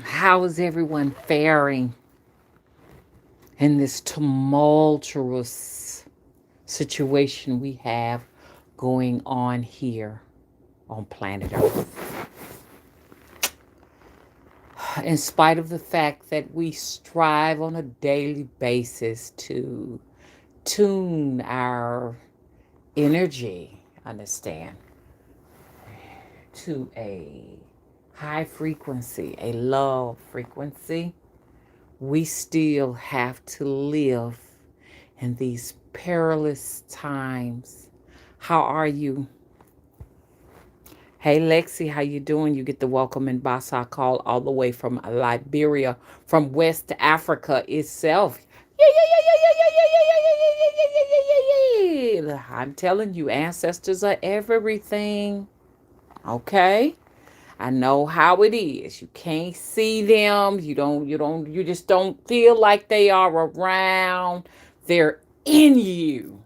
How is everyone faring in this tumultuous situation we have going on here on planet Earth? In spite of the fact that we strive on a daily basis to tune our energy, understand, to a high frequency, a love frequency, we still have to live in these perilous times. How are you? Hey Lexi, how you doing? You get the welcome in Basa call all the way from Liberia, from West Africa itself. Yeah, yeah, yeah, yeah, yeah, yeah, yeah, yeah, yeah, yeah, yeah, yeah, yeah, yeah, yeah, yeah. I'm telling you, ancestors are everything. Okay? I know how it is. You can't see them. You just don't feel like they are around. They're in you.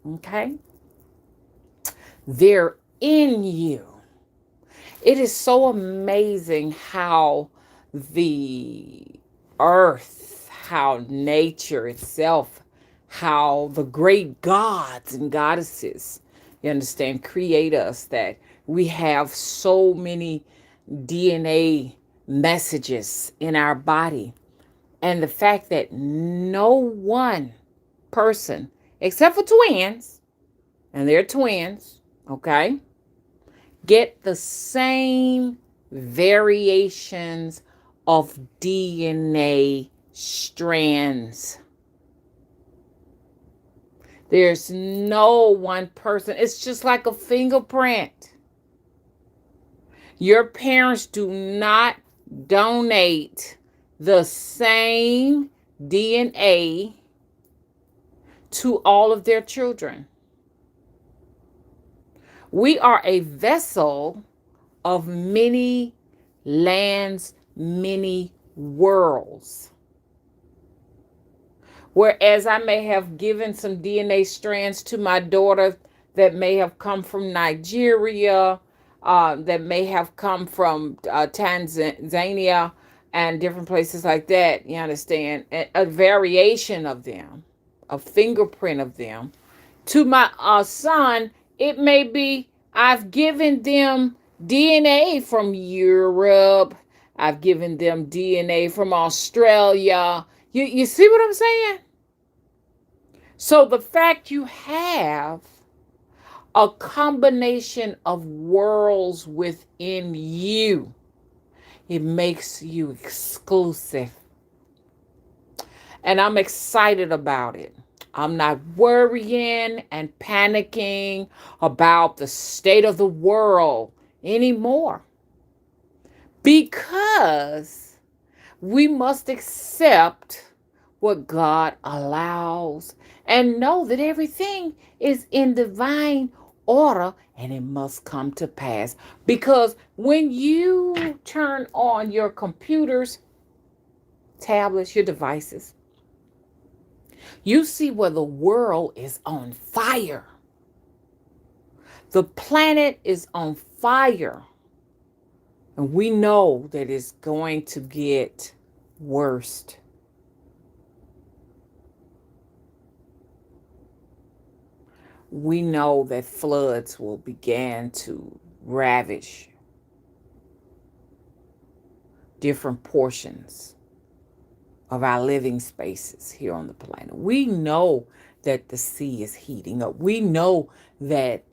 Okay? They're in you. It is so amazing how the earth, how nature itself, how the great gods and goddesses, you understand, create us, that we have so many DNA messages in our body. And the fact that no one person, except for twins, and they're twins, okay, get the same variations of DNA strands. There's no one person. It's just like a fingerprint. Your parents do not donate the same DNA to all of their children. We are a vessel of many lands, many worlds. Whereas I may have given some DNA strands to my daughter that may have come from Nigeria, that may have come from Tanzania and different places like that, you understand? A variation of them, a fingerprint of them. To my son, it may be I've given them DNA from Europe. I've given them DNA from Australia. You see what I'm saying? So the fact you have a combination of worlds within you, it makes you exclusive. And I'm excited about it. I'm not worrying and panicking about the state of the world anymore, because we must accept what God allows and know that everything is in divine order and it must come to pass. Because when you turn on your computers, tablets, your devices, you see where the world is on fire. The planet is on fire. And we know that it's going to get worse. We know that floods will begin to ravage different portions of our living spaces here on the planet. We know that the sea is heating up. We know that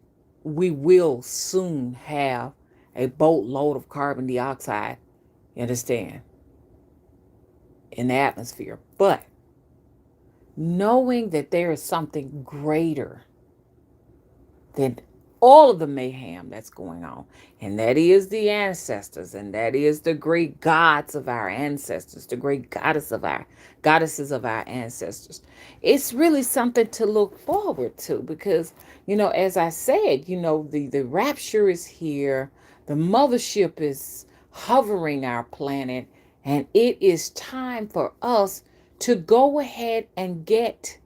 we will soon have a boatload of carbon dioxide, you understand, in the atmosphere. But knowing that there is something greater than all of the mayhem that's going on, and that is the ancestors, and that is the great gods of our ancestors, the great goddesses of our ancestors. It's really something to look forward to, because as I said, the rapture is here. The mothership is hovering our planet, and it is time for us to go ahead and get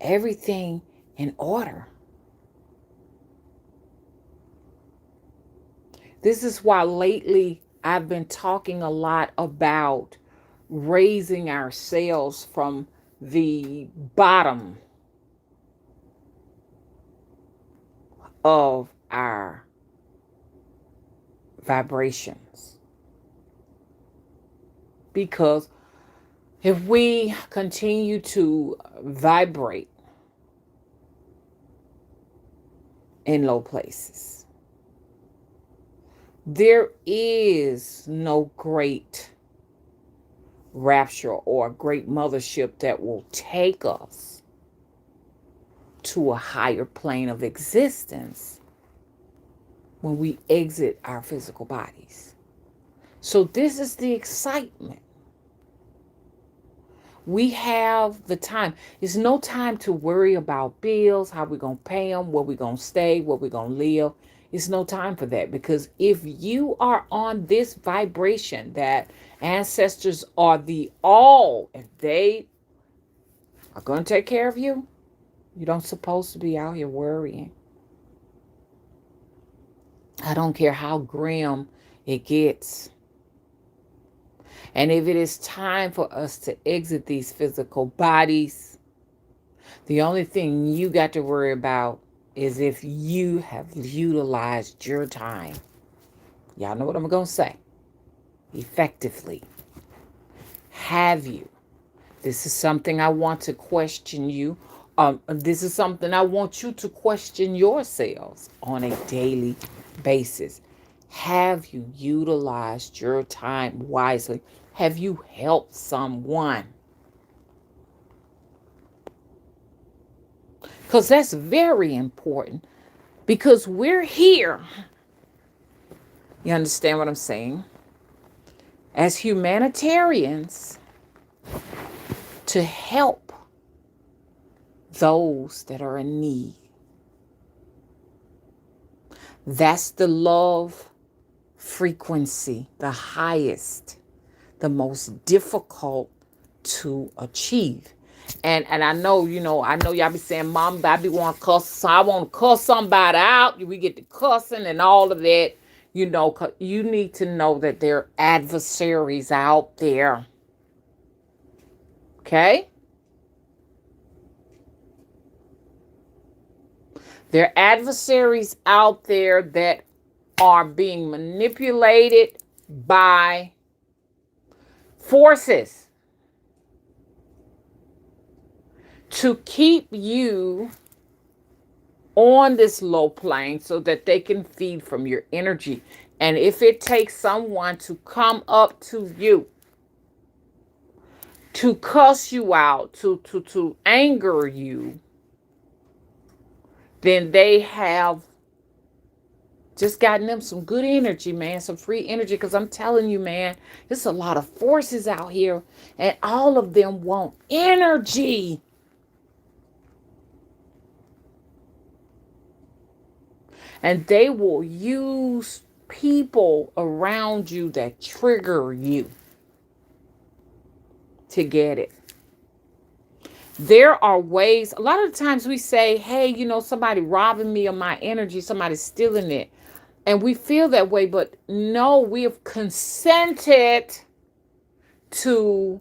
everything in order. This is why lately I've been talking a lot about raising ourselves from the bottom of our vibrations. Because if we continue to vibrate in low places, there is no great rapture or great mothership that will take us to a higher plane of existence when we exit our physical bodies. So this is the excitement. We have the time. It's no time to worry about bills, how we're going to pay them, where we're going to stay, where we're going to live. It's no time for that, because if you are on this vibration that ancestors are the all, if they are going to take care of you, you don't supposed to be out here worrying. I don't care how grim it gets. And if it is time for us to exit these physical bodies, the only thing you got to worry about is if you have utilized your time. Y'all know what I'm going to say. Effectively. Have you? This is something I want to question you. This is something I want you to question yourselves on a daily basis. Have you utilized your time wisely? Have you helped someone? Because that's very important. Because we're here. You understand what I'm saying? As humanitarians, to help those that are in need. That's the love frequency, the highest, the most difficult to achieve. And I know, I know y'all be saying, Mom, I be want to cuss, so I want to cuss somebody out. We get to cussing and all of that. You need to know that there are adversaries out there. Okay? There are adversaries out there that are being manipulated by forces to keep you on this low plane so that they can feed from your energy. And if it takes someone to come up to you, to cuss you out, to anger you, then they have just gotten them some good energy, man, some free energy. Because I'm telling you, man, there's a lot of forces out here, and all of them want energy. And they will use people around you that trigger you to get it. There are ways, a lot of the times we say, hey, somebody robbing me of my energy, somebody's stealing it. And we feel that way, but no, we have consented to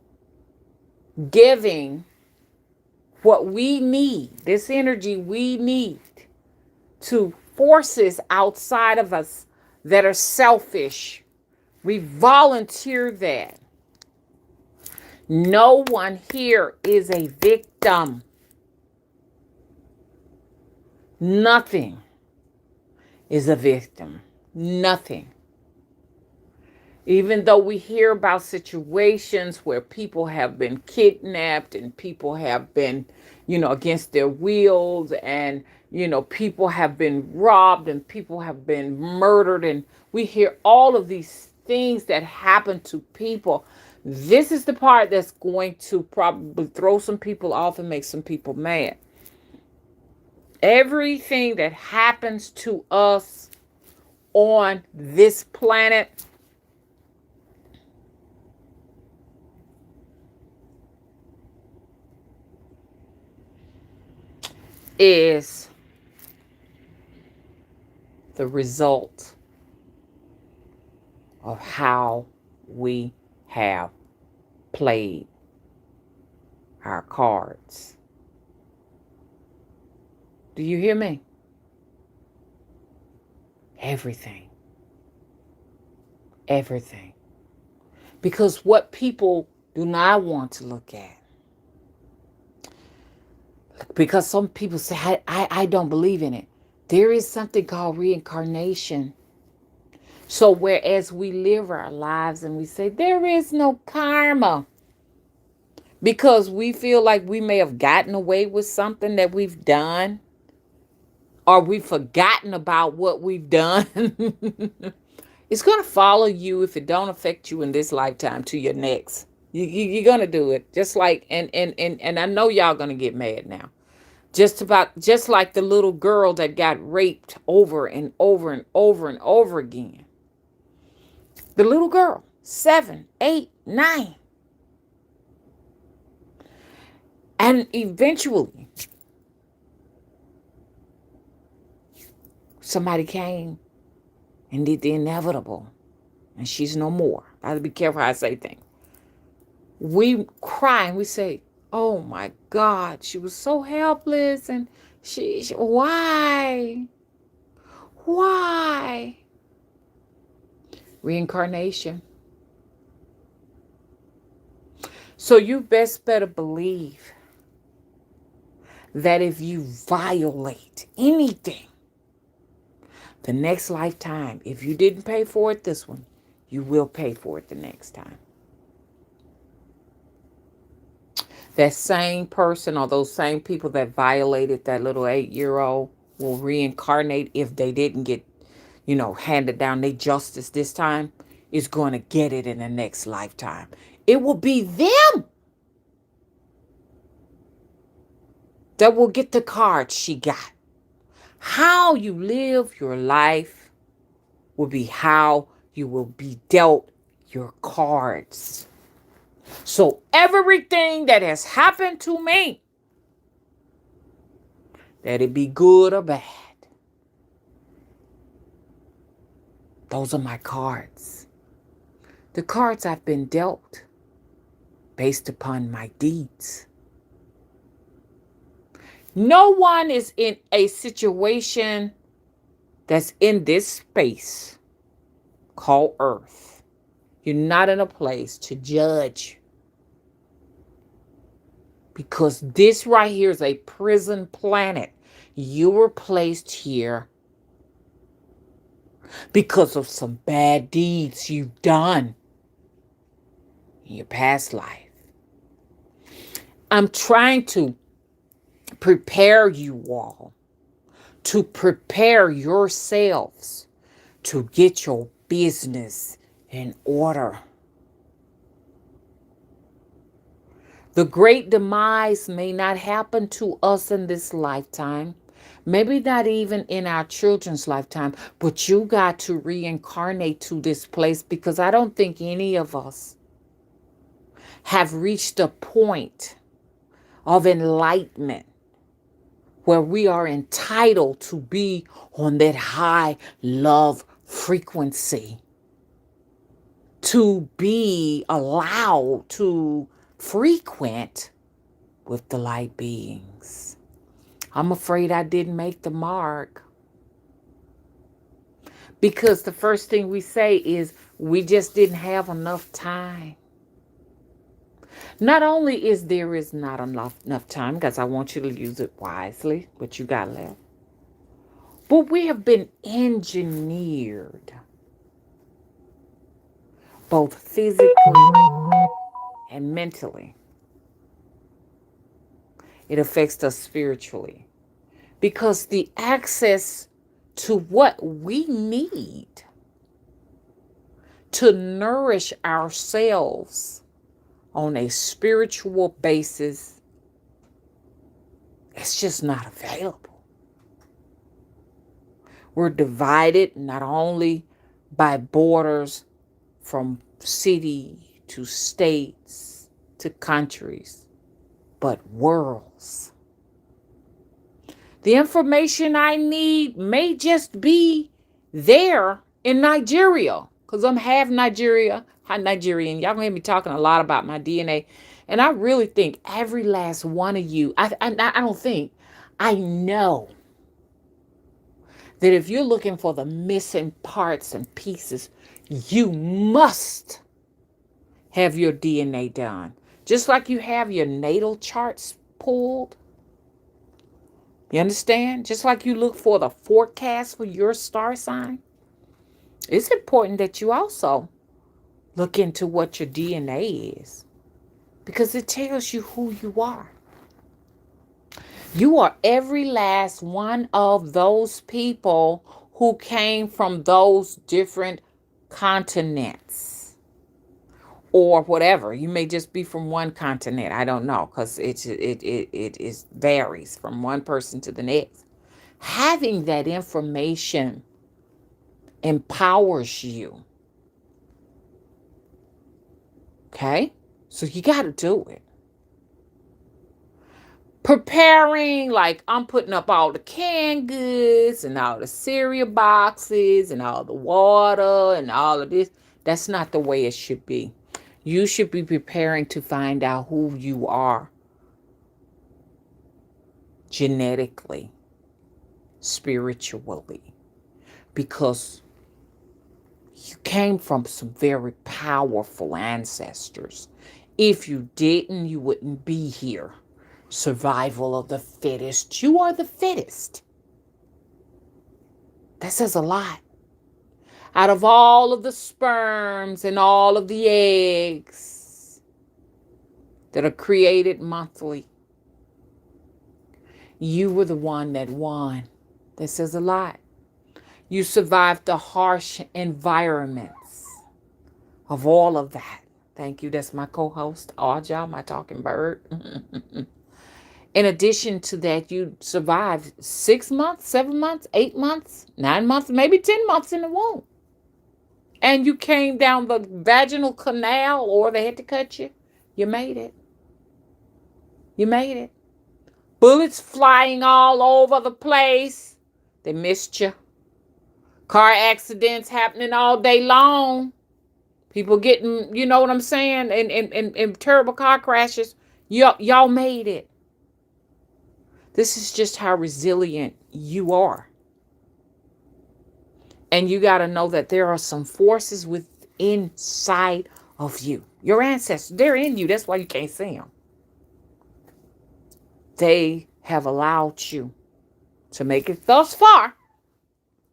giving what we need, this energy we need, to forces outside of us that are selfish. We volunteer that. No one here is a victim. Nothing is a victim. Nothing. Even though we hear about situations where people have been kidnapped and people have been, against their wills, and, people have been robbed and people have been murdered, and we hear all of these things that happen to people. This is the part that's going to probably throw some people off and make some people mad. Everything that happens to us on this planet is the result of how we have played our cards. Do you hear me? Everything. Everything. Because what people do not want to look at, because some people say, I don't believe in it. There is something called reincarnation. So whereas we live our lives and we say, there is no karma, because we feel like we may have gotten away with something that we've done, or we've forgotten about what we've done. It's going to follow you if it don't affect you in this lifetime to your next. You're going to do it. Just like, and I know y'all going to get mad now. Just like the little girl that got raped over and over and over and over again. The little girl, 7, 8, 9. And eventually, somebody came and did the inevitable. And she's no more. I have to be careful how I say things. We cry and we say, oh my God, she was so helpless. And why? Why? Reincarnation. So you best better believe that if you violate anything, the next lifetime, if you didn't pay for it this one, you will pay for it the next time. That same person or those same people that violated that little 8-year-old will reincarnate if they didn't get, handed down their justice this time, is going to get it in the next lifetime. It will be them that will get the cards she got. How you live your life will be how you will be dealt your cards. So everything that has happened to me, that it be good or bad, those are my cards. The cards I've been dealt based upon my deeds. No one is in a situation that's in this space called Earth. You're not in a place to judge. Because this right here is a prison planet. You were placed here because of some bad deeds you've done in your past life. I'm trying to prepare you all, to prepare yourselves to get your business in order. The great demise may not happen to us in this lifetime, maybe not even in our children's lifetime, but you got to reincarnate to this place, because I don't think any of us have reached a point of enlightenment where we are entitled to be on that high love frequency, to be allowed to frequent with the light beings. I'm afraid I didn't make the mark, because the first thing we say is we just didn't have enough time. Not only is not enough time, because I want you to use it wisely, but you got left, but we have been engineered, both physically and mentally. It affects us spiritually, because the access to what we need to nourish ourselves on a spiritual basis, it's just not available. We're divided not only by borders from city to states to countries, but worlds. The information I need may just be there in Nigeria, because I'm half Nigerian. Y'all gonna hear me talking a lot about my DNA. And I really think every last one of you, I don't think, I know that if you're looking for the missing parts and pieces, you must have your DNA done. Just like you have your natal charts pulled. You understand? Just like you look for the forecast for your star sign, it's important that you also look into what your DNA is because it tells you who you are. You are every last one of those people who came from those different continents or whatever. You may just be from one continent. I don't know because it is varies from one person to the next. Having that information empowers you. Okay? So you got to do it. Preparing, like I'm putting up all the canned goods and all the cereal boxes and all the water and all of this. That's not the way it should be. You should be preparing to find out who you are genetically, spiritually, because you came from some very powerful ancestors. If you didn't, you wouldn't be here. Survival of the fittest. You are the fittest. That says a lot. Out of all of the sperms and all of the eggs that are created monthly, you were the one that won. That says a lot. You survived the harsh environments of all of that. Thank you. That's my co-host, Aja, my talking bird. In addition to that, you survived 6 months, 7 months, 8 months, 9 months, maybe 10 months in the womb. And you came down the vaginal canal or they had to cut you. You made it. You made it. Bullets flying all over the place. They missed you. Car accidents happening all day long. People getting, you know what I'm saying, in terrible car crashes. Y'all made it. This is just how resilient you are. And you got to know that there are some forces inside of you. Your ancestors, they're in you. That's why you can't see them. They have allowed you to make it thus far.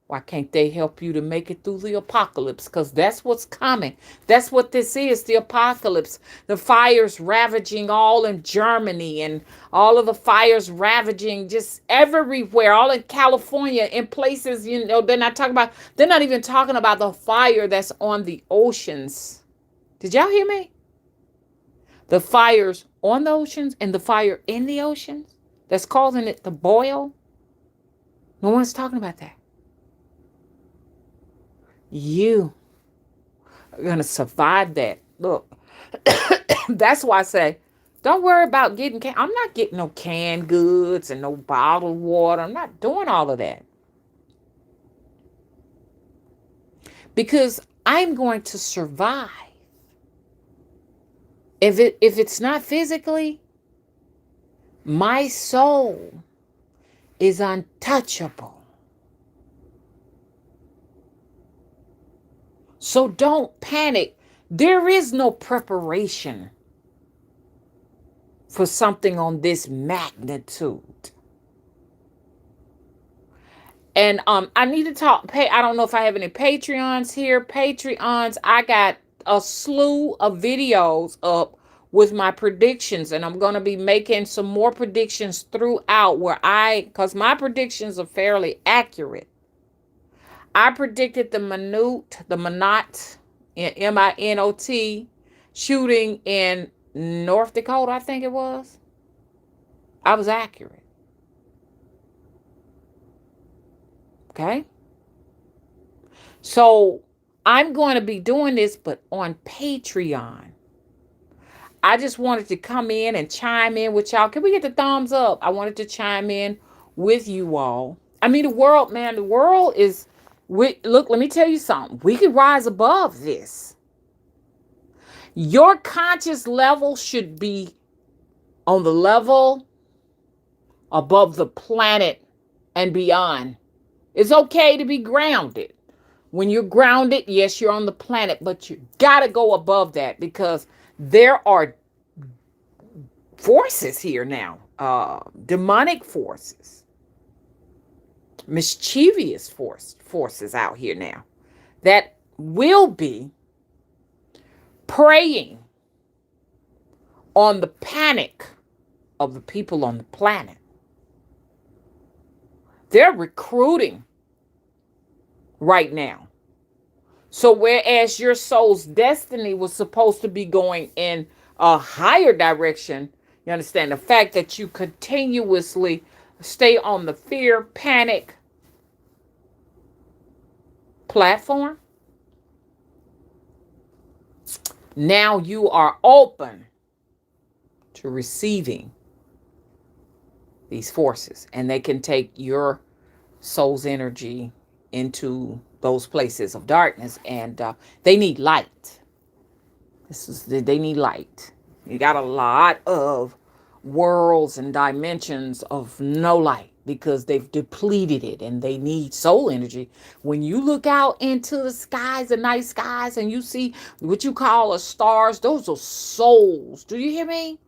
Why can't they help you to make it through the apocalypse? Because that's what's coming. That's what this is, the apocalypse. The fires ravaging all in Germany and all of the fires ravaging just everywhere, all in California, in places, you know, they're not even talking about the fire that's on the oceans. Did y'all hear me? The fires on the oceans and the fire in the oceans that's causing it to boil. No one's talking about that. You are going to survive that. Look, that's why I say, don't worry about getting I'm not getting no canned goods and no bottled water. I'm not doing all of that. Because I'm going to survive. If it's not physically, my soul is untouchable. So don't panic. There is no preparation for something on this magnitude. And I need to talk. I don't know if I have any Patreons here. Patreons, I got a slew of videos up with my predictions, and I'm going to be making some more predictions throughout because my predictions are fairly accurate. I predicted the Minot, M-I-N-O-T, shooting in North Dakota, I think it was. I was accurate. Okay? So I'm going to be doing this, but on Patreon. I just wanted to come in and chime in with y'all. Can we get the thumbs up? I wanted to chime in with you all. I mean, the world, man, the world is Look, let me tell you something. We can rise above this. Your conscious level should be on the level above the planet and beyond. It's okay to be grounded. When you're grounded, yes, you're on the planet, but you got to go above that because there are forces here now, demonic forces, mischievous forces out here now that will be preying on the panic of the people on the planet. They're recruiting right now. So whereas your soul's destiny was supposed to be going in a higher direction, you understand the fact that you continuously stay on the fear, panic platform. Now you are open to receiving these forces, and they can take your soul's energy into those places of darkness, and they need light. They need light. You got a lot of worlds and dimensions of no light because they've depleted it, and they need soul energy. When you look out into the skies, the night skies, and you see what you call as stars, those are souls. Do you hear me?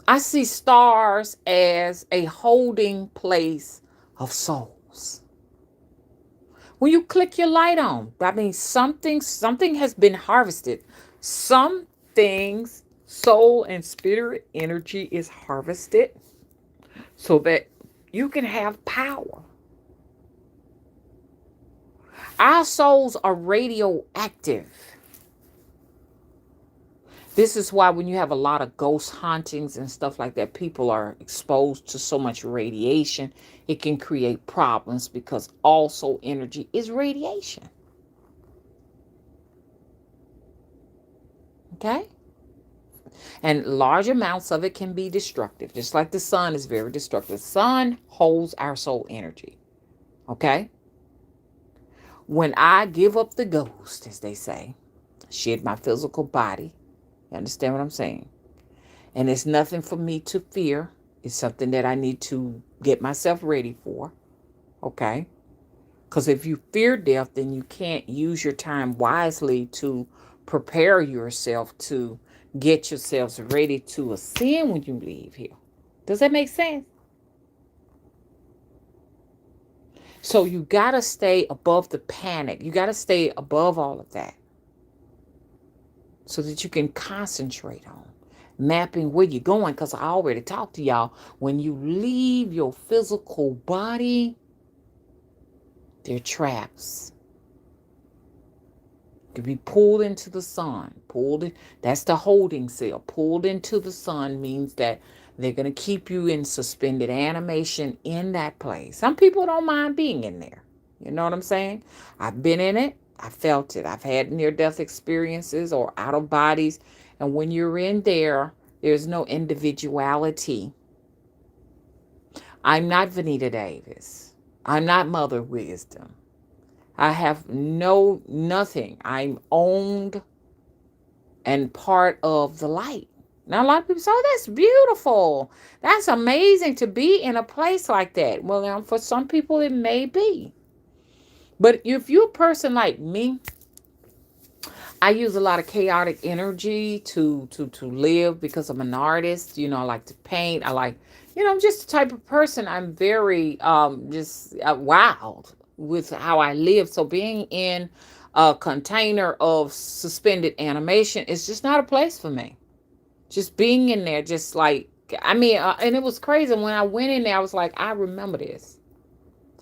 I see stars as a holding place of souls. When you click your light on, that means something has been harvested. Some things, soul and spirit energy is harvested so that you can have power. Our souls are radioactive. This is why when you have a lot of ghost hauntings and stuff like that, people are exposed to so much radiation. It can create problems because also energy is radiation. Okay? And large amounts of it can be destructive, just like the sun is very destructive. The sun holds our soul energy. Okay? When I give up the ghost, as they say, shed my physical body, you understand what I'm saying? And it's nothing for me to fear. It's something that I need to get myself ready for. Okay? Because if you fear death, then you can't use your time wisely to prepare yourself to get yourselves ready to ascend when you leave here. Does that make sense? So you got to stay above the panic. You got to stay above all of that so that you can concentrate on mapping where you're going. Because I already talked to y'all. When you leave your physical body, they're traps. To be pulled into the sun. That's the holding cell. Pulled into the sun means that they're going to keep you in suspended animation in that place. Some people don't mind being in there. You know what I'm saying? I've been in it. I felt it. I've had near-death experiences or out of bodies. And when you're in there, there's no individuality. I'm not Vanita Davis. I'm not Mother Wisdom. I have nothing. I'm owned and part of the light. Now, a lot of people say, oh, that's beautiful. That's amazing to be in a place like that. Well, now, for some people, it may be. But if you're a person like me, I use a lot of chaotic energy to live because I'm an artist. You know, I like to paint. I like, I'm just the type of person. I'm very just wild with how I live. So being in a container of suspended animation is just not a place for me. Just being in there, just like, and it was crazy. When I went in there, I was like, I remember this.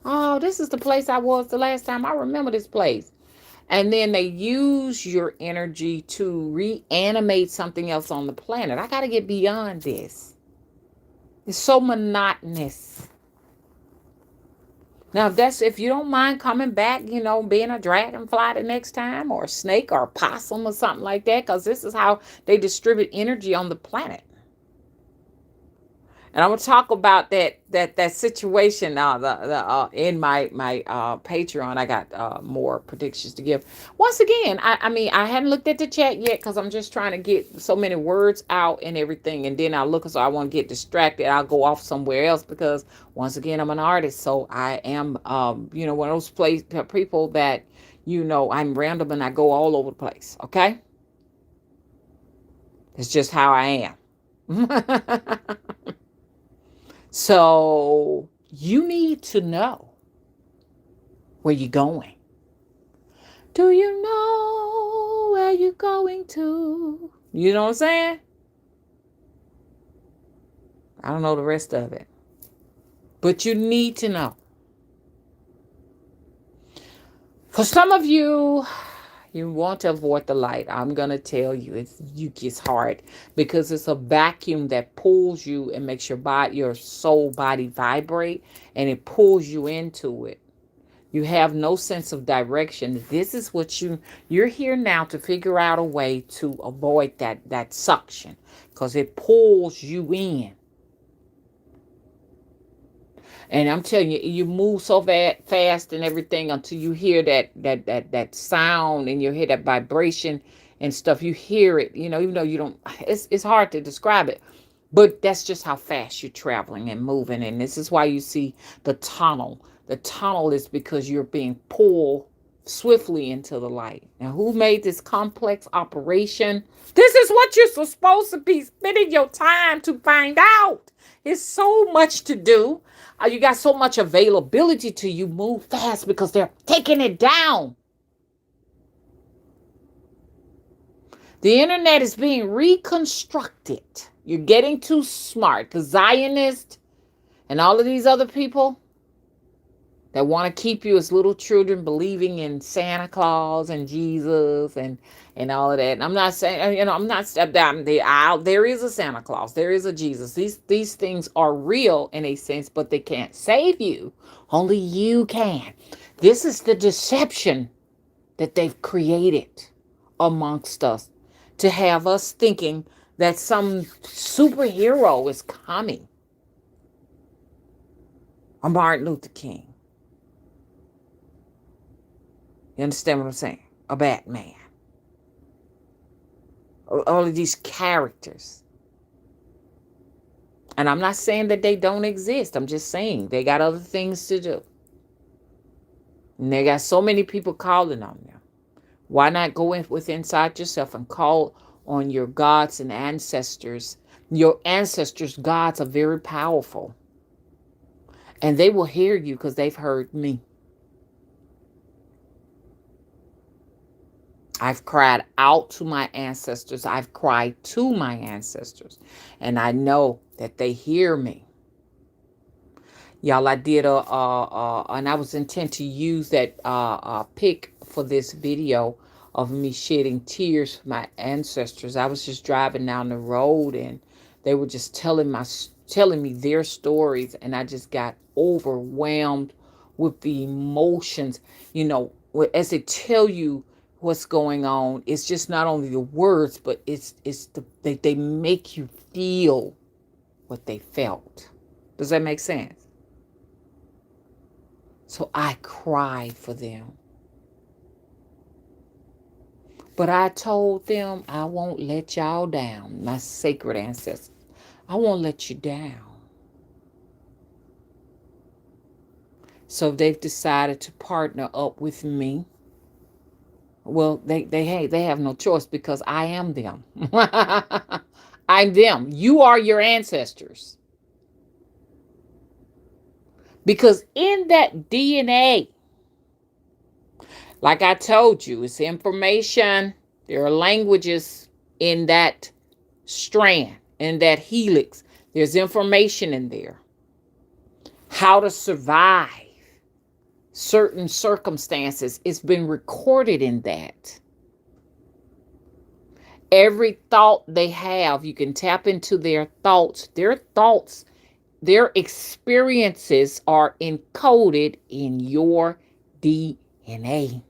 Oh, this is the place I was the last time. I remember this place. And then they use your energy to reanimate something else on the planet. I got to get beyond this. It's so monotonous. Now, if you don't mind coming back, being a dragonfly the next time, or a snake or a possum or something like that, because this is how they distribute energy on the planet. And I'm gonna talk about that situation in my Patreon. I got more predictions to give. Once again, I mean I hadn't looked at the chat yet because I'm just trying to get so many words out and everything, and then I look, so I won't get distracted. I'll go off somewhere else because once again I'm an artist, so I am one of those people that I'm random and I go all over the place. Okay, it's just how I am. So you need to know where you're going. Do you know where you're going to? You know what I'm saying? I don't know the rest of it. But you need to know. For some of you, you want to avoid the light. I'm going to tell you, it's hard because it's a vacuum that pulls you and makes your soul body vibrate, and it pulls you into it. You have no sense of direction. This is what you're here now to figure out a way to avoid that suction, because it pulls you in. And I'm telling you, you move so fast and everything until you hear that sound and you hear that vibration and stuff. You hear it, even though you don't. It's hard to describe it, but that's just how fast you're traveling and moving. And this is why you see the tunnel. The tunnel is because you're being pulled swiftly into the light. Now, who made this complex operation? This is what you're supposed to be spending your time to find out. It's so much to do. You got so much availability to you. Move fast because they're taking it down. The internet is being reconstructed. You're getting too smart. The Zionists and all of these other people that want to keep you as little children believing in Santa Claus and Jesus and all of that. And I'm not saying, I'm not stepped down. There is a Santa Claus. There is a Jesus. These things are real in a sense, but they can't save you. Only you can. This is the deception that they've created amongst us to have us thinking that some superhero is coming. A Martin Luther King. You understand what I'm saying? A Batman. All of these characters. And I'm not saying that they don't exist. I'm just saying they got other things to do. And they got so many people calling on them. Why not go inside yourself and call on your gods and ancestors? Your ancestors' gods are very powerful. And they will hear you because they've heard me. I've cried out to my ancestors. I've cried to my ancestors. And I know that they hear me. Y'all, I did and I was intent to use that pic for this video of me shedding tears for my ancestors. I was just driving down the road and they were just telling me their stories, and I just got overwhelmed with the emotions. As they tell you what's going on, it's just not only the words, but they make you feel what they felt. Does that make sense? So I cried for them. But I told them, I won't let y'all down, my sacred ancestors. I won't let you down. So they've decided to partner up with me. Well, they have no choice because I am them. I'm them. You are your ancestors. Because in that DNA, like I told you, it's information. There are languages in that strand, in that helix. There's information in there. How to survive certain circumstances. It's been recorded in that. Every thought they have, you can tap into their thoughts. Their thoughts, their experiences are encoded in your DNA.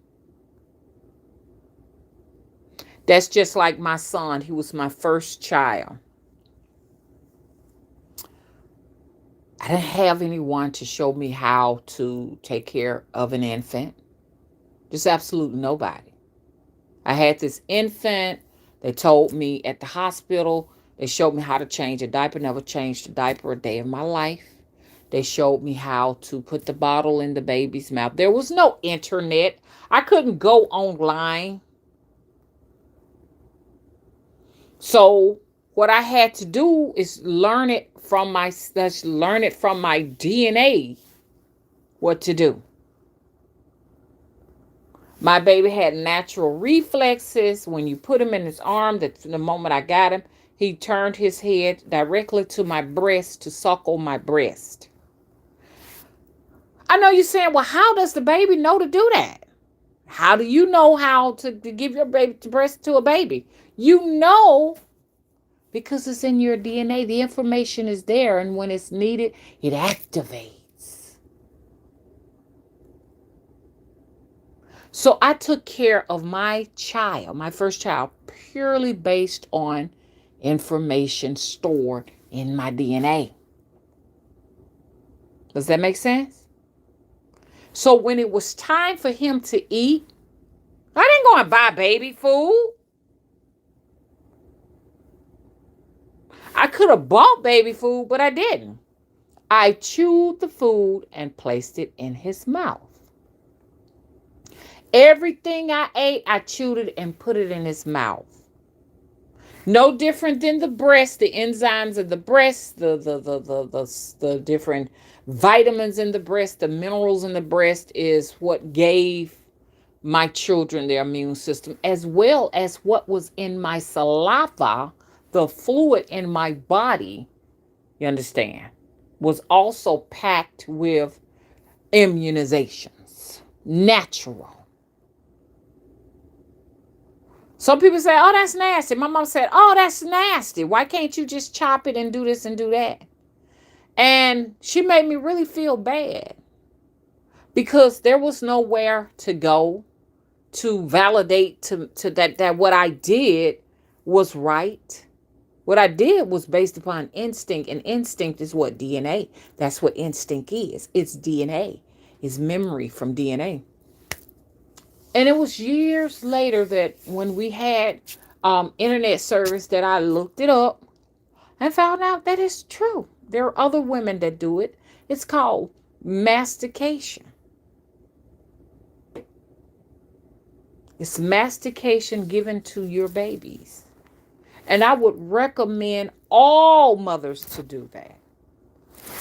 That's just like my son. He was my first child. didn't have anyone to show me how to take care of an infant. Just absolutely nobody. I had this infant. They told me at the hospital, they showed me how to change a diaper. Never changed a diaper a day of my life. They showed me how to put the bottle in the baby's mouth. There was no internet. I couldn't go online. So what I had to do is learn it from my DNA what to do. My baby had natural reflexes. When you put him in his arm, the moment I got him, he turned his head directly to my breast to suckle my breast. I know you're saying, well, how does the baby know to do that? How do you know how to give your baby to breast to a baby? You know, because it's in your DNA. The information is there, and when it's needed, it activates. So I took care of my child, my first child, purely based on information stored in my DNA. Does that make sense? So when it was time for him to eat, I didn't go and buy baby food. I could have bought baby food, but I didn't. I chewed the food and placed it in his mouth. Everything I ate, I chewed it and put it in his mouth. No different than the breast, the enzymes of the breast, the different vitamins in the breast, the minerals in the breast is what gave my children their immune system, as well as what was in my saliva, the fluid in my body, you understand, was also packed with immunizations, natural. Some people say, oh, that's nasty. My mom said, oh, that's nasty. Why can't you just chop it and do this and do that? And she made me really feel bad because there was nowhere to go to validate to that what I did was right. What I did was based upon instinct, and instinct is what? DNA. That's what instinct is. It's DNA. It's memory from DNA. And it was years later that when we had internet service that I looked it up and found out that it's true. There are other women that do it. It's called mastication. It's mastication given to your babies. And I would recommend all mothers to do that.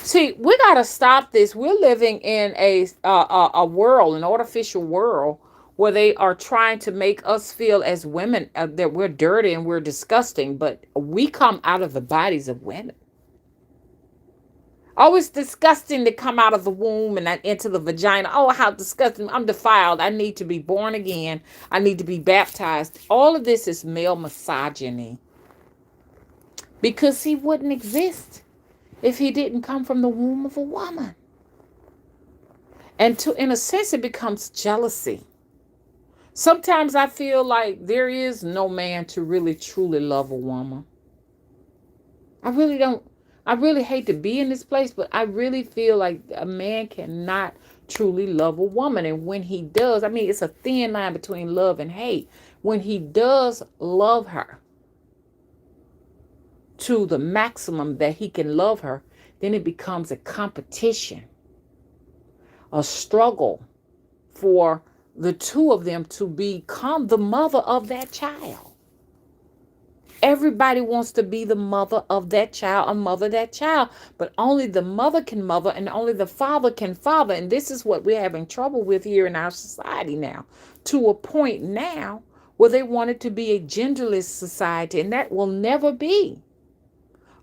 See, we got to stop this. We're living in a world, an artificial world, where they are trying to make us feel as women that we're dirty and we're disgusting, but we come out of the bodies of women. Oh, it's disgusting to come out of the womb and into the vagina. Oh, how disgusting. I'm defiled. I need to be born again. I need to be baptized. All of this is male misogyny. Because he wouldn't exist if he didn't come from the womb of a woman. And in a sense, it becomes jealousy. Sometimes I feel like there is no man to really truly love a woman. I really don't. I really hate to be in this place, but I really feel like a man cannot truly love a woman. And when he does, I mean, it's a thin line between love and hate. When he does love her to the maximum that he can love her, then it becomes a competition, a struggle for the two of them to become the mother of that child. Everybody wants to be the mother of that child, a mother of that child, but only the mother can mother and only the father can father. And this is what we're having trouble with here in our society now, to a point now where they want it to be a genderless society, and that will never be.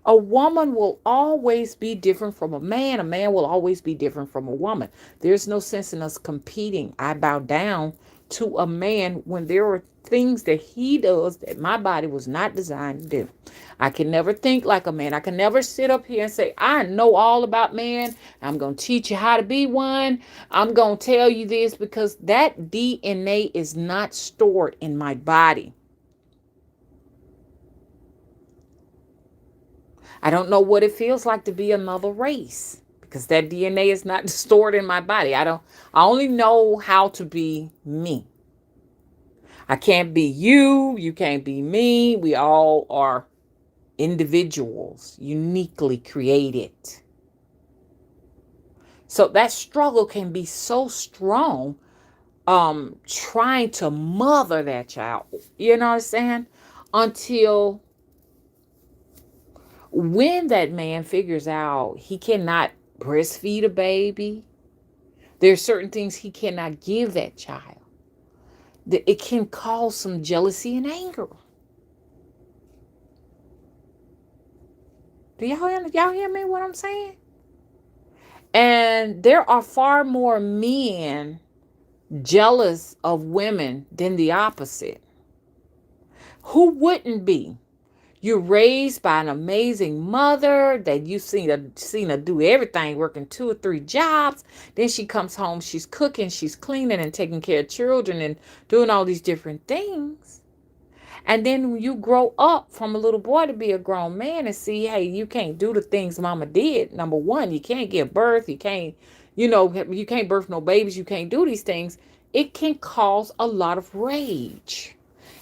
A woman will always be different from a man. A man will always be different from a woman. There's no sense in us competing. I bow down to a man when there are things that he does that my body was not designed to do. I can never think like a man. I can never sit up here and say, I know all about men. I'm going to teach you how to be one. I'm going to tell you this, because that DNA is not stored in my body. I don't know what it feels like to be another race, because that DNA is not stored in my body. I only know how to be me. I can't be you. You can't be me. We all are individuals, uniquely created. So that struggle can be so strong, trying to mother that child. You know what I'm saying? Until when that man figures out he cannot breastfeed a baby, there's certain things he cannot give that child. It can cause some jealousy and anger. Do y'all hear me what I'm saying? And there are far more men jealous of women than the opposite. Who wouldn't be? You're raised by an amazing mother that you've seen her do everything, working 2 or 3 jobs. Then she comes home, she's cooking, she's cleaning and taking care of children and doing all these different things. And then when you grow up from a little boy to be a grown man and see, hey, you can't do the things mama did. Number one, you can't give birth. You can't, you can't birth no babies. You can't do these things. It can cause a lot of rage.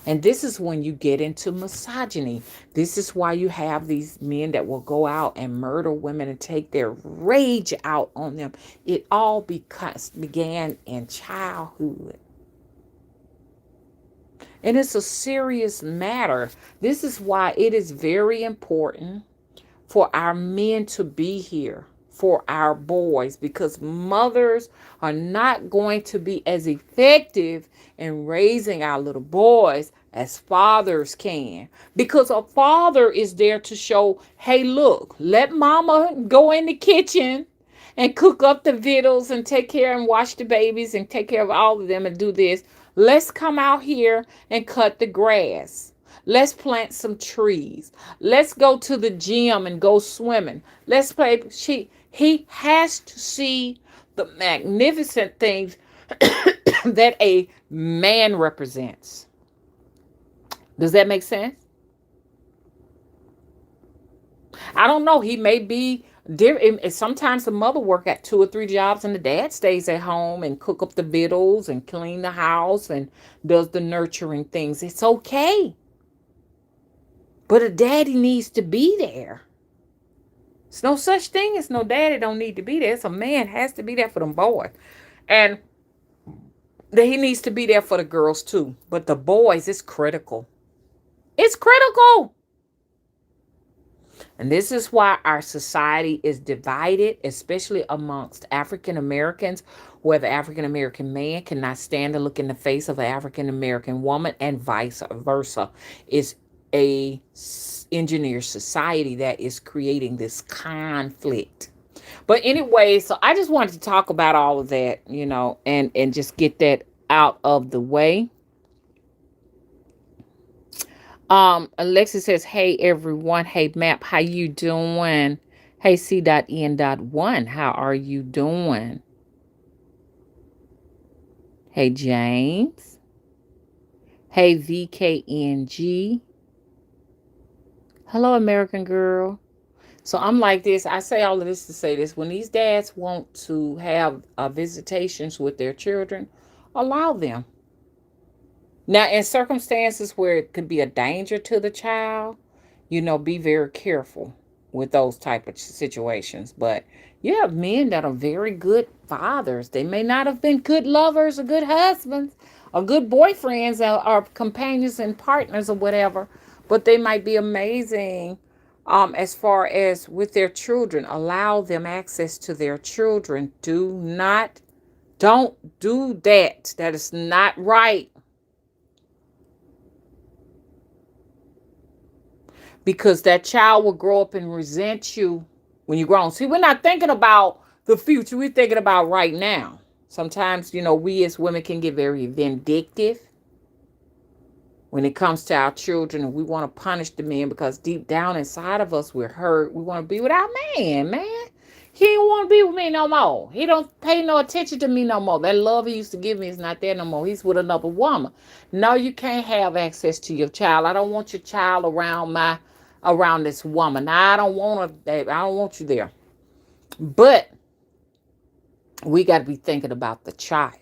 And this is when you get into misogyny. This is why you have these men that will go out and murder women and take their rage out on them. It all began in childhood. And it's a serious matter. This is why it is very important for our men to be here for our boys, because mothers are not going to be as effective in raising our little boys as fathers can, because a father is there to show, hey, look, let mama go in the kitchen and cook up the victuals and take care and wash the babies and take care of all of them and do this. Let's come out here and cut the grass. Let's plant some trees. Let's go to the gym and go swimming. Let's play. He has to see the magnificent things that a man represents. Does that make sense? I don't know. He may be different. Sometimes the mother work at 2 or 3 jobs and the dad stays at home and cook up the victuals and clean the house and does the nurturing things. It's okay. But a daddy needs to be there. There's no such thing as no daddy don't need to be there. So a man has to be there for them boys. And he needs to be there for the girls too. But the boys, it's critical. It's critical. And this is why our society is divided, especially amongst African Americans, where the African American man cannot stand to look in the face of an African American woman, and vice versa. It's a engineered society that is creating this conflict. But anyway, so I just wanted to talk about all of that, and just get that out of the way. Alexis says, hey everyone. Hey Map, how you doing? Hey C.N.1, how are you doing? Hey James. Hey VKNG. Hello American Girl. So I'm like this. I say all of this to say this. When these dads want to have visitations with their children, allow them. Now, in circumstances where it could be a danger to the child, be very careful with those type of situations. But you have men that are very good fathers. They may not have been good lovers or good husbands or good boyfriends or companions and partners or whatever, but they might be amazing as far as with their children. Allow them access to their children. Don't do that. That is not right. Because that child will grow up and resent you when you're grown. See, we're not thinking about the future. We're thinking about right now. Sometimes, we as women can get very vindictive when it comes to our children, and we want to punish the men because deep down inside of us, we're hurt. We want to be with our man. He don't want to be with me no more. He don't pay no attention to me no more. That love he used to give me is not there no more. He's with another woman. No, you can't have access to your child. I don't want your child around this woman. I don't want you there. But We got to be thinking about the child.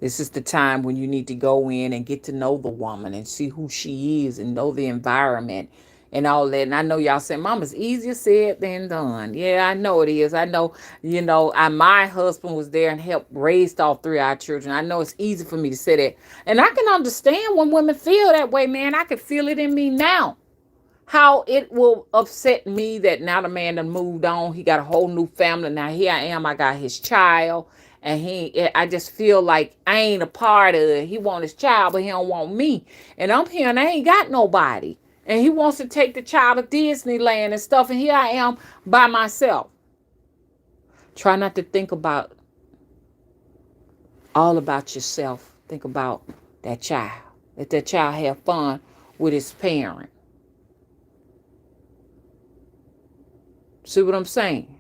This is the time when you need to go in and get to know the woman and see who she is and know the environment and all that. And I know y'all say, Mama's easier said than done. Yeah, I know it is. I know, my husband was there and helped raise all three of our children. I know it's easy for me to say that. And I can understand when women feel that way, man. I can feel it in me now. How it will upset me that now the man done moved on. He got a whole new family. Now here I am. I got his child. And I just feel like I ain't a part of it. He want his child, but he don't want me. And I'm here and I ain't got nobody. And he wants to take the child to Disneyland and stuff. And here I am by myself. Try not to think about all about yourself. Think about that child. Let that child have fun with his parent. See what I'm saying?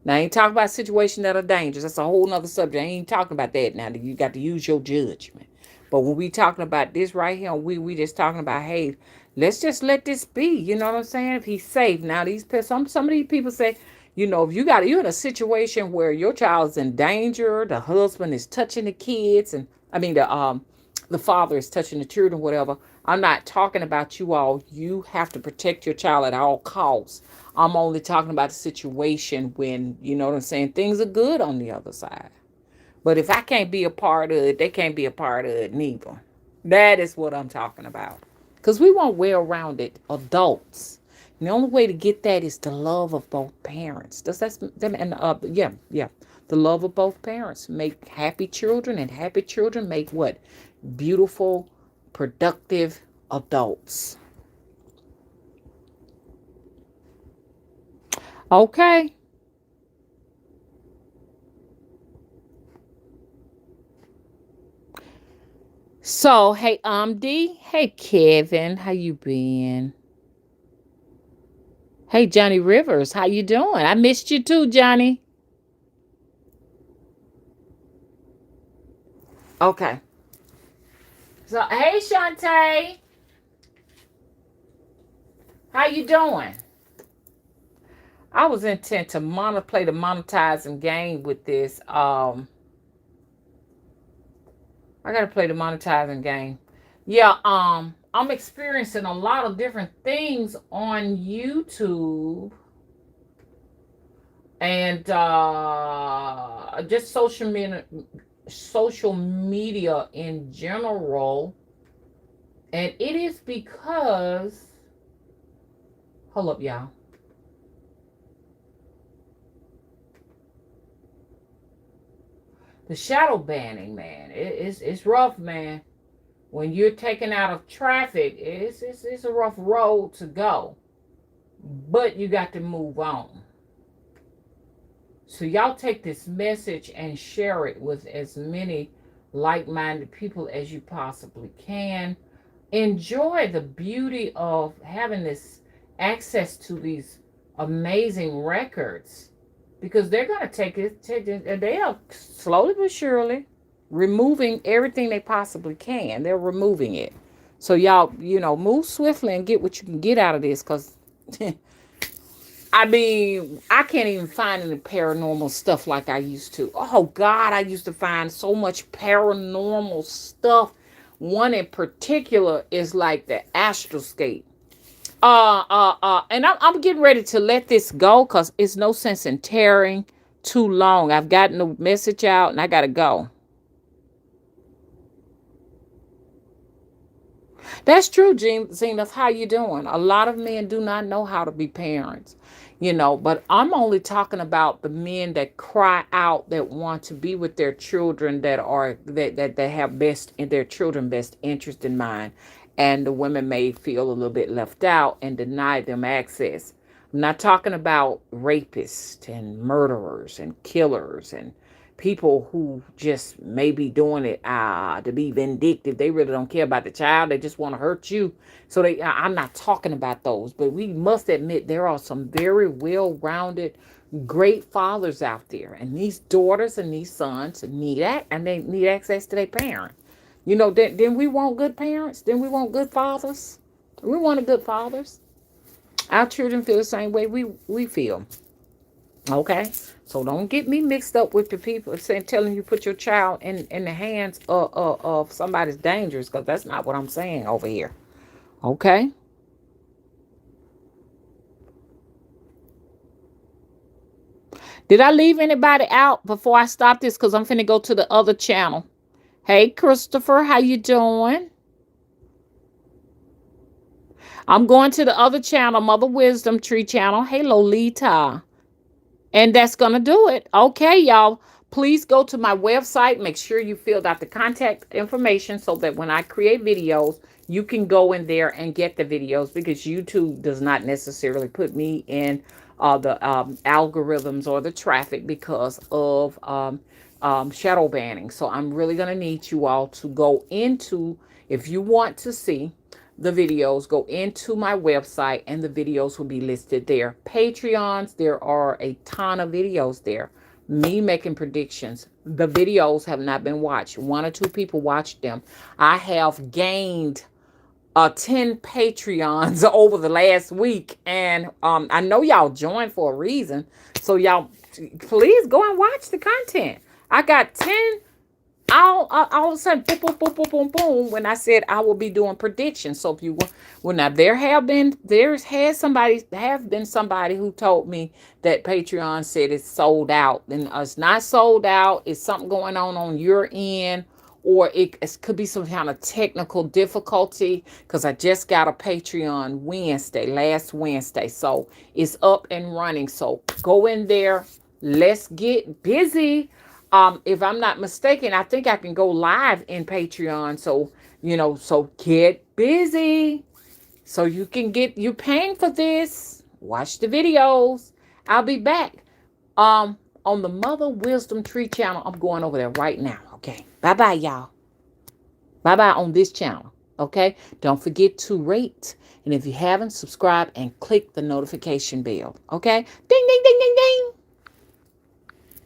Now, I ain't talking about situations that are dangerous. That's a whole nother subject. I ain't talking about that now. You got to use your judgment. But when we talking about this right here, we just talking about, hey, let's just let this be. You know what I'm saying? If he's safe. Now, some of these people say, if you're in a situation where your child's in danger, the husband is touching the kids, and I mean the father is touching the children, whatever. I'm not talking about you all. You have to protect your child at all costs. I'm only talking about the situation when, you know what I'm saying, things are good on the other side. But if I can't be a part of it, they can't be a part of it neither. That is what I'm talking about. Because we want well-rounded adults. And the only way to get that is the love of both parents. Does that and yeah. The love of both parents make happy children, and happy children make what? Beautiful, productive adults. Okay. So, hey, Amdi. Hey, Kevin. How you been? Hey, Johnny Rivers. How you doing? I missed you too, Johnny. Okay. So, hey, Shantae. How you doing? I was intent to play the monetizing game with this. I gotta play the monetizing game. Yeah, I'm experiencing a lot of different things on YouTube and just social media in general. And it is because, hold up, y'all. The shadow banning, man, it's rough, man. When you're taken out of traffic, it's a rough road to go. But you got to move on. So y'all take this message and share it with as many like-minded people as you possibly can. Enjoy the beauty of having this access to these amazing records, because they're going to take it, they are slowly but surely removing everything they possibly can. They're removing it. So y'all, move swiftly and get what you can get out of this, because I mean, I can't even find any paranormal stuff like I used to. Oh God, I used to find so much paranormal stuff. One in particular is like the astroscape. And I'm getting ready to let this go because it's no sense in tearing too long. I've gotten the message out and I gotta go. That's true, Zenith. How you doing? A lot of men do not know how to be parents, but I'm only talking about the men that cry out, that want to be with their children, that have best in their children best interest in mind, and the women may feel a little bit left out and deny them access. I'm not talking about rapists and murderers and killers and people who just may be doing it to be vindictive. They really don't care about the child. They just want to hurt you. So I'm not talking about those, but we must admit there are some very well-rounded, great fathers out there, and these daughters and these sons need that, and they need access to their parents. Then we want good parents. Then we want good fathers. We want a good fathers. Our children feel the same way we feel. Okay, so don't get me mixed up with the people saying telling you put your child in the hands of somebody's dangerous, because that's not what I'm saying over here. Okay, did I leave anybody out before I stop this? Because I'm finna go to the other channel. Hey, Christopher, how you doing? I'm going to the other channel, Mother Wisdom Tree channel. Hey, Lolita. And that's going to do it. Okay, y'all. Please go to my website. Make sure you filled out the contact information so that when I create videos, you can go in there and get the videos, because YouTube does not necessarily put me in the algorithms or the traffic because of shadow banning. So I'm really going to need you all to go into, if you want to see the videos, go into my website and the videos will be listed there. Patreons, there are a ton of videos there. Me making predictions. The videos have not been watched. One or two people watched them. I have gained 10 Patreons over the last week. And I know y'all joined for a reason. So y'all, please go and watch the content. I got 10 all of a sudden, boom, boom, boom, boom, boom, boom, when I said I will be doing predictions. So if you well, now have been somebody who told me that Patreon said it's sold out, and it's not sold out. It's something going on your end, or it could be some kind of technical difficulty, because I just got a Patreon last Wednesday, so it's up and running. So go in there. Let's get busy. If I'm not mistaken, I think I can go live in Patreon. So, so get busy. So you paying for this. Watch the videos. I'll be back. On the Mother Wisdom Tree channel. I'm going over there right now. Okay. Bye-bye, y'all. Bye-bye on this channel. Okay. Don't forget to rate. And if you haven't, subscribe and click the notification bell. Okay. Ding, ding, ding, ding, ding.